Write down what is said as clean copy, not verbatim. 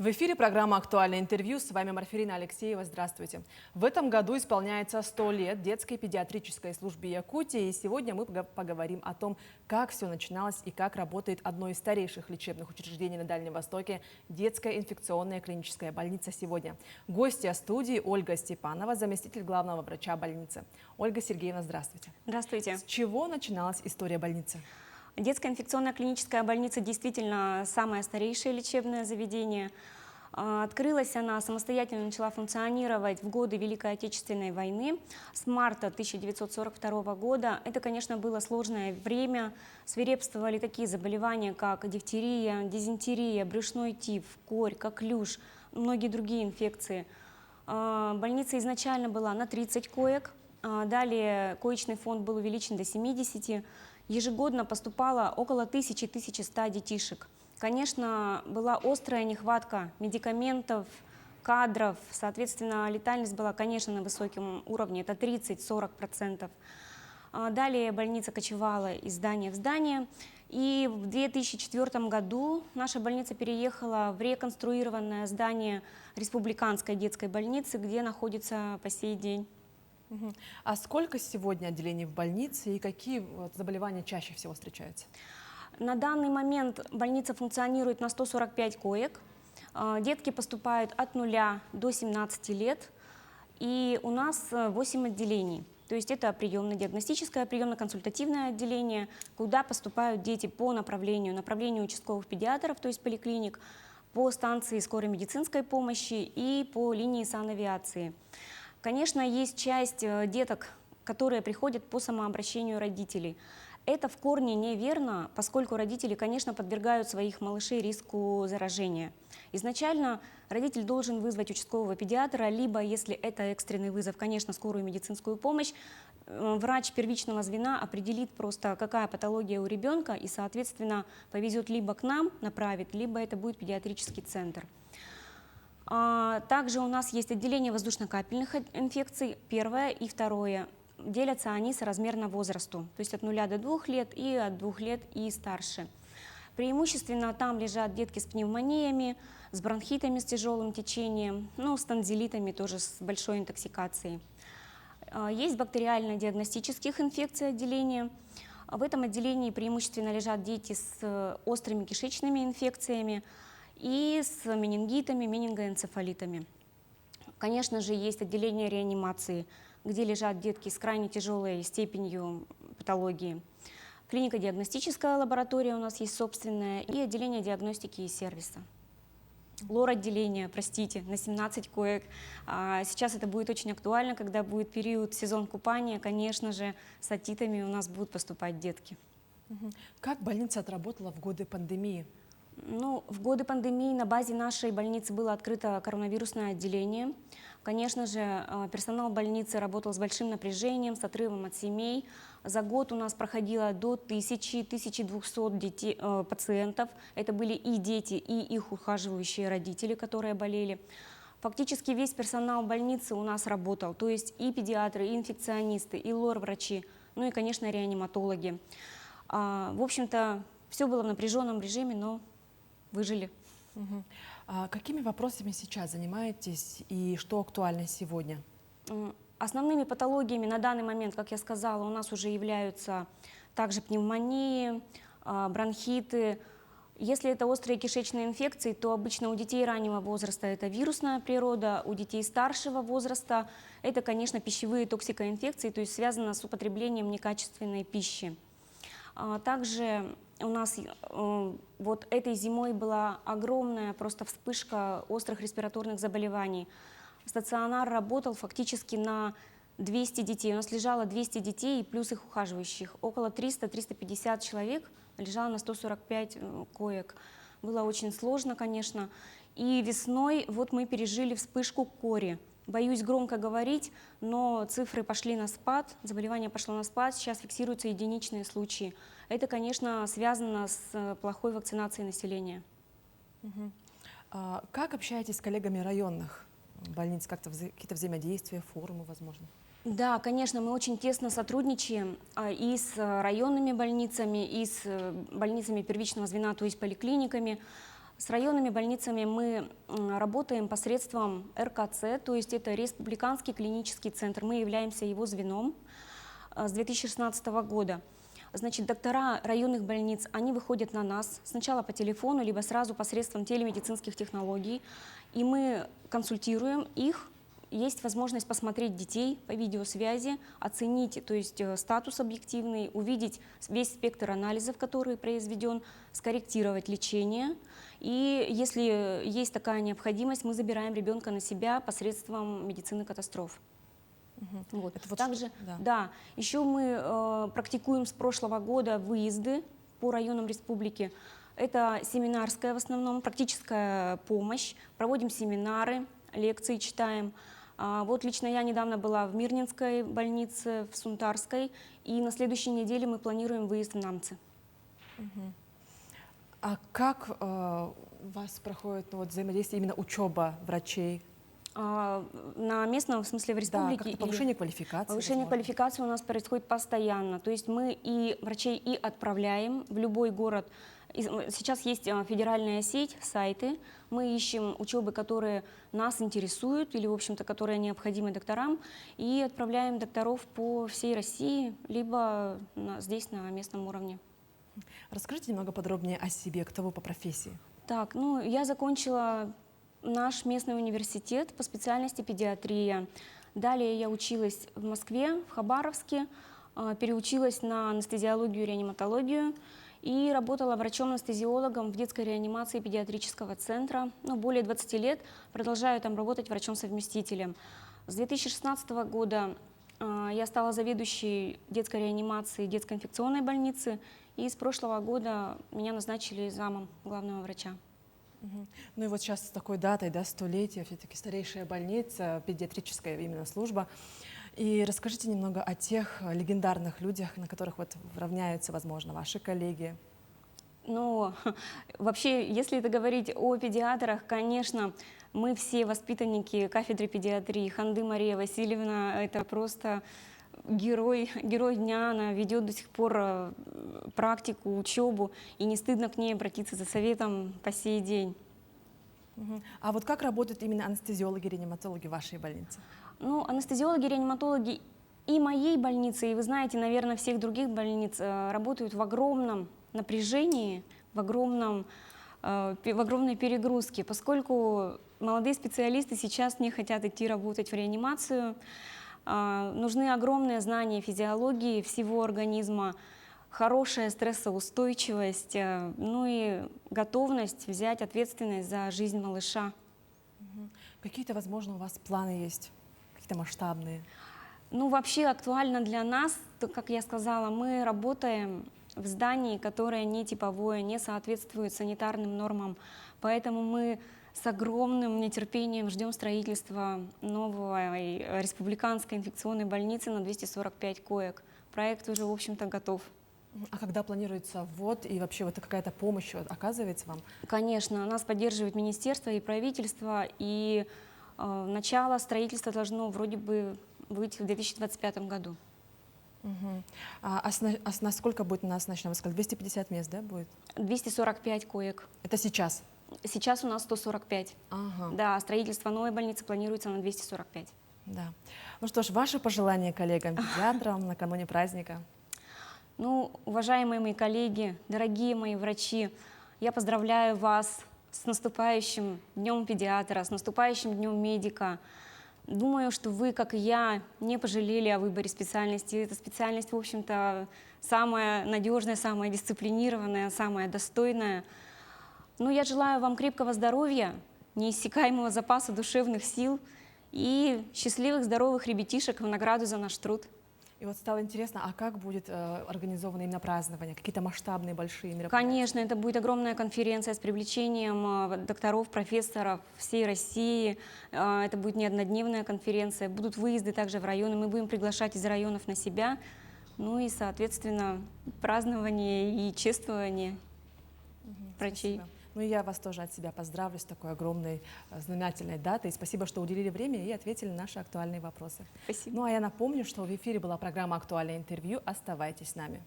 В эфире программа «Актуальное интервью». С вами Марфирина Алексеева. Здравствуйте. В этом году исполняется 100 лет детской педиатрической службе Якутии. И сегодня мы поговорим о том, как все начиналось и как работает одно из старейших лечебных учреждений на Дальнем Востоке – детская инфекционная клиническая больница сегодня. Гостья студии Ольга Степанова, заместитель главного врача больницы. Ольга Сергеевна, здравствуйте. Здравствуйте. С чего начиналась история больницы? Детская инфекционная клиническая больница действительно самое старейшее лечебное заведение. Открылась она, самостоятельно начала функционировать в годы Великой Отечественной войны с марта 1942 года. Это, конечно, было сложное время. Свирепствовали такие заболевания, как дифтерия, дизентерия, брюшной тиф, корь, коклюш, многие другие инфекции. Больница изначально была на 30 коек. Далее коечный фонд был увеличен до 70. Ежегодно поступало около 1000-1100 детишек. Конечно, была острая нехватка медикаментов, кадров, соответственно, летальность была, конечно, на высоком уровне, это 30-40%. Далее больница кочевала из здания в здание, и в 2004 году наша больница переехала в реконструированное здание Республиканской детской больницы, где находится по сей день. А сколько сегодня отделений в больнице и какие заболевания чаще всего встречаются? На данный момент больница функционирует на 145 коек. Детки поступают от 0 до 17 лет. И у нас 8 отделений. То есть это приемно-диагностическое, приемно-консультативное отделение, куда поступают дети по направлению участковых педиатров, то есть поликлиник, по станции скорой медицинской помощи и по линии санавиации. Конечно, есть часть деток, которые приходят по самообращению родителей. Это в корне неверно, поскольку родители, конечно, подвергают своих малышей риску заражения. Изначально родитель должен вызвать участкового педиатра, либо, если это экстренный вызов, конечно, скорую медицинскую помощь. Врач первичного звена определит просто, какая патология у ребенка, и, соответственно, повезет либо к нам, направит, либо это будет педиатрический центр. Также у нас есть отделение воздушно-капельных инфекций, первое и второе. Делятся они соразмерно возрасту, то есть от 0 до 2 лет и от 2 лет и старше. Преимущественно там лежат детки с пневмониями, с бронхитами с тяжелым течением, с танзелитами тоже с большой интоксикацией. Есть бактериально-диагностических инфекций отделение. В этом отделении преимущественно лежат дети с острыми кишечными инфекциями и с менингитами, менингоэнцефалитами. Конечно же, есть отделение реанимации, где лежат детки с крайне тяжелой степенью патологии. Клинико-диагностическая лаборатория у нас есть собственная и отделение диагностики и сервиса. Лор-отделение, простите, на 17 коек. Сейчас это будет очень актуально, когда будет период сезон купания. Конечно же, с отитами у нас будут поступать детки. Как больница отработала в годы пандемии? В годы пандемии на базе нашей больницы было открыто коронавирусное отделение. Конечно же, персонал больницы работал с большим напряжением, с отрывом от семей. За год у нас проходило до 1000-1200 пациентов. Это были и дети, и их ухаживающие родители, которые болели. Фактически весь персонал больницы у нас работал, то есть и педиатры, и инфекционисты, и лор-врачи, и, конечно, реаниматологи. В общем-то, все было в напряженном режиме, но выжили. Какими вопросами сейчас занимаетесь и что актуально сегодня? Основными патологиями на данный момент, как я сказала, у нас уже являются также пневмонии, бронхиты. Если это острые кишечные инфекции, то обычно у детей раннего возраста это вирусная природа, у детей старшего возраста это, конечно, пищевые токсикоинфекции, то есть связано с употреблением некачественной пищи. Также у нас вот этой зимой была огромная просто вспышка острых респираторных заболеваний. Стационар работал фактически на 200 детей. У нас лежало 200 детей и плюс их ухаживающих. Около 300-350 человек лежало на 145 коек. Было очень сложно, конечно. И весной вот мы пережили вспышку кори. Боюсь громко говорить, но цифры пошли на спад, заболевание пошло на спад, сейчас фиксируются единичные случаи. Это, конечно, связано с плохой вакцинацией населения. Как общаетесь с коллегами районных больниц? Как-то какие-то взаимодействия, форумы, возможно? Да, конечно, мы очень тесно сотрудничаем и с районными больницами, и с больницами первичного звена, то есть поликлиниками. С районными больницами мы работаем посредством РКЦ, то есть это Республиканский клинический центр. Мы являемся его звеном с 2016 года. Значит, доктора районных больниц, они выходят на нас сначала по телефону, либо сразу посредством телемедицинских технологий, и мы консультируем их. Есть возможность посмотреть детей по видеосвязи, оценить, то есть статус объективный, увидеть весь спектр анализов, который произведен, скорректировать лечение. И если есть такая необходимость, мы забираем ребенка на себя посредством медицины катастроф. Вот. Это вот Также, да. да, еще мы практикуем с прошлого года выезды по районам республики. Это семинарская в основном, практическая помощь. Проводим семинары, лекции читаем. Вот лично я недавно была в Мирнинской больнице, в Сунтарской, и на следующей неделе мы планируем выезд в Намцы. А как у вас проходит взаимодействие, именно учеба врачей? На местном, в смысле в Да, республике? как-то повышение квалификации. Повышение возможно. квалификации у нас происходит постоянно. То есть мы и врачей и отправляем в любой город. Сейчас есть федеральная сеть, сайты. Мы ищем учебы, которые нас интересуют или, в общем-то, которые необходимы докторам, и отправляем докторов по всей России, либо здесь на местном уровне. Расскажите немного подробнее о себе, кто вы по профессии. Так, ну, я закончила наш местный университет по специальности педиатрия. Далее я училась в Москве, в Хабаровске, переучилась на анестезиологию и реаниматологию и работала врачом-анестезиологом в детской реанимации педиатрического центра. Ну, более 20 лет продолжаю там работать врачом-совместителем. С 2016 года я стала заведующей детской реанимации детской инфекционной больницы, и с прошлого года меня назначили замом главного врача. Ну и вот сейчас с такой датой, да, 100-летие, все-таки старейшая больница, педиатрическая именно служба. И расскажите немного о тех легендарных людях, на которых вот равняются, возможно, ваши коллеги. Ну, вообще, если это говорить о педиатрах, конечно, мы все воспитанники кафедры педиатрии. Ханды Мария Васильевна — это просто герой дня. Она ведет до сих пор практику, учебу, и не стыдно к ней обратиться за советом по сей день. А вот как работают именно анестезиологи, реаниматологи в вашей больнице? Ну, анестезиологи, реаниматологи и моей больницы, и вы знаете, наверное, всех других больниц работают в огромном напряжении, в огромной перегрузке, поскольку молодые специалисты сейчас не хотят идти работать в реанимацию. Нужны огромные знания физиологии всего организма, хорошая стрессоустойчивость, ну и готовность взять ответственность за жизнь малыша. Какие-то, возможно, у вас планы есть, какие-то масштабные? Ну, вообще актуально для нас, то, как я сказала, мы работаем в здании, которое не типовое, не соответствует санитарным нормам, поэтому мы с огромным нетерпением ждем строительства новой республиканской инфекционной больницы на 245 коек. Проект уже, в общем-то, готов. А когда планируется ввод и вообще вот какая-то помощь оказывается вам? Конечно, нас поддерживает министерство и правительство, и начало строительства должно вроде бы быть в 2025 году. Насколько будет у нас, начнем, вы сказали, 250 мест, да, будет? 245 коек. Это сейчас? Сейчас у нас 145. Ага. Да, строительство новой больницы планируется на 245. Да. Ну что ж, ваши пожелания коллегам-педиатрам накануне праздника? Ну, уважаемые мои коллеги, дорогие мои врачи, я поздравляю вас с наступающим Днем педиатра, с наступающим Днем медика. Думаю, что вы, как и я, не пожалели о выборе специальности. Эта специальность, в общем-то, самая надежная, самая дисциплинированная, самая достойная. Но я желаю вам крепкого здоровья, неиссякаемого запаса душевных сил и счастливых, здоровых ребятишек в награду за наш труд. И вот стало интересно, а как будет организовано именно празднование? Какие-то масштабные, большие мероприятия? Конечно, это будет огромная конференция с привлечением докторов, профессоров всей России. Это будет не однодневная конференция. Будут выезды также в районы. Мы будем приглашать из районов на себя. Ну и, соответственно, празднование и чествование врачей. Спасибо. Ну и я вас тоже от себя поздравлю с такой огромной знаменательной датой. Спасибо, что уделили время и ответили на наши актуальные вопросы. Спасибо. Ну а я напомню, что в эфире была программа «Актуальное интервью». Оставайтесь с нами.